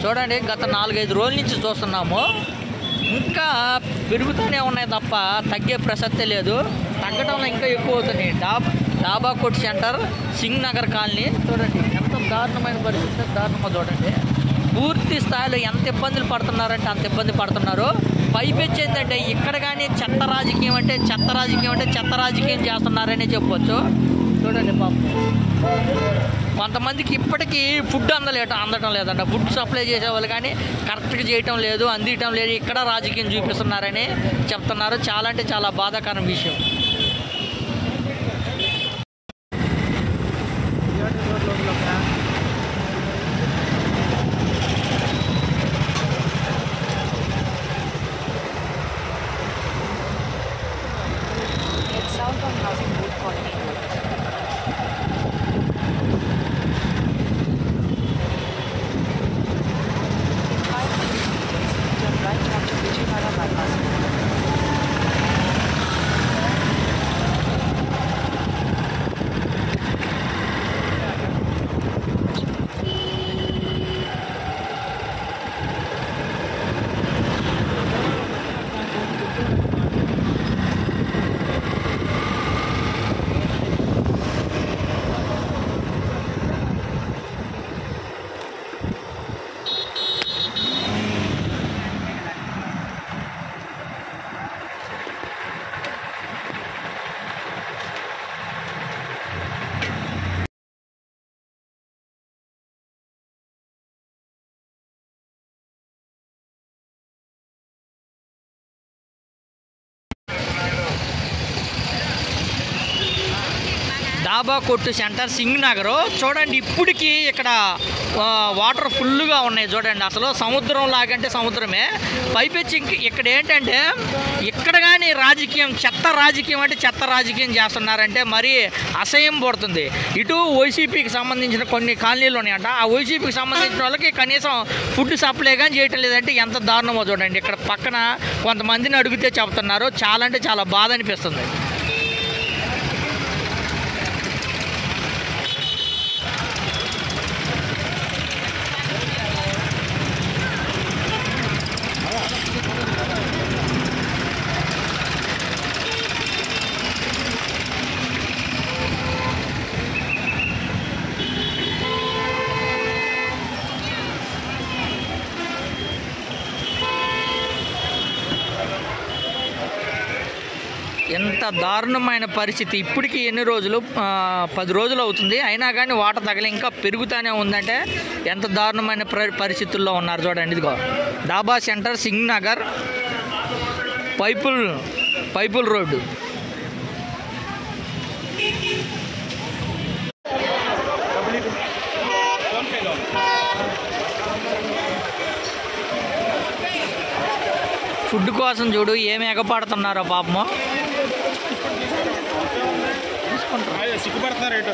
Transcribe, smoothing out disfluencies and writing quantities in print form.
చూడండి, గత 4-5 రోజుల నుంచి చూస్తున్నాము. ఇంకా పెరుగుతూనే ఉన్నాయి తప్ప తగ్గే ప్రసక్తే లేదు. తగ్గడంలో ఇంకా ఎక్కువ అవుతుంది. డాబా కోట్ సెంటర్, సింగ్ నగర్ కాలనీ చూడండి ఎంత దారుణమైన పరిస్థితి. దారుణంగా చూడండి, పూర్తి స్థాయిలో ఎంత ఇబ్బందులు పడుతున్నారంటే అంత ఇబ్బంది పడుతున్నారు. పైపెచ్చి ఏంటంటే ఇక్కడ కానీ చెత్త రాజకీయం చేస్తున్నారనే చెప్పొచ్చు. చూడండి పాపం, కొంతమందికి ఇప్పటికీ ఫుడ్ అందటం లేదంట. ఫుడ్ సప్లై చేసేవాళ్ళు కానీ కరెక్ట్గా చేయటం లేదు, అందియటం లేదు. ఇక్కడ రాజకీయం చూపిస్తున్నారని చెప్తున్నారు. చాలా అంటే చాలా బాధాకరం విషయం. డాబా కొట్టు సెంటర్, సింగ్ నగర్ చూడండి. ఇప్పటికీ ఇక్కడ వాటర్ ఫుల్గా ఉన్నాయి చూడండి. అసలు సముద్రం లాగంటే సముద్రమే. పైపెచ్చి ఇక్కడ ఏంటంటే ఇక్కడ కానీ చెత్త రాజకీయం చేస్తున్నారంటే మరీ అసహ్యం పడుతుంది. ఇటు వైసీపీకి సంబంధించిన కొన్ని కాలనీలు ఉన్నాయంట. ఆ వైసీపీకి సంబంధించిన వాళ్ళకి కనీసం ఫుడ్ సప్లై కానీ చేయటం లేదంటే ఎంత దారుణమో చూడండి. ఇక్కడ పక్కన కొంతమందిని అడిగితే చెప్తున్నారు. చాలా అంటే చాలా బాధ అనిపిస్తుంది. ఎంత దారుణమైన పరిస్థితి. ఇప్పటికీ ఎన్ని రోజులు, 10 రోజులు అవుతుంది. అయినా కానీ వాటర్ తగిలి ఇంకా పెరుగుతూనే ఉందంటే ఎంత దారుణమైన పరిస్థితుల్లో ఉన్నారు చూడండి. ఇదిగో డాబా center, Singh Nagar, Pipula road. Food కోసం చూడు ఏమి ఎగపడుతున్నారో పాపము. సిగ్గుపడుతున్నారు.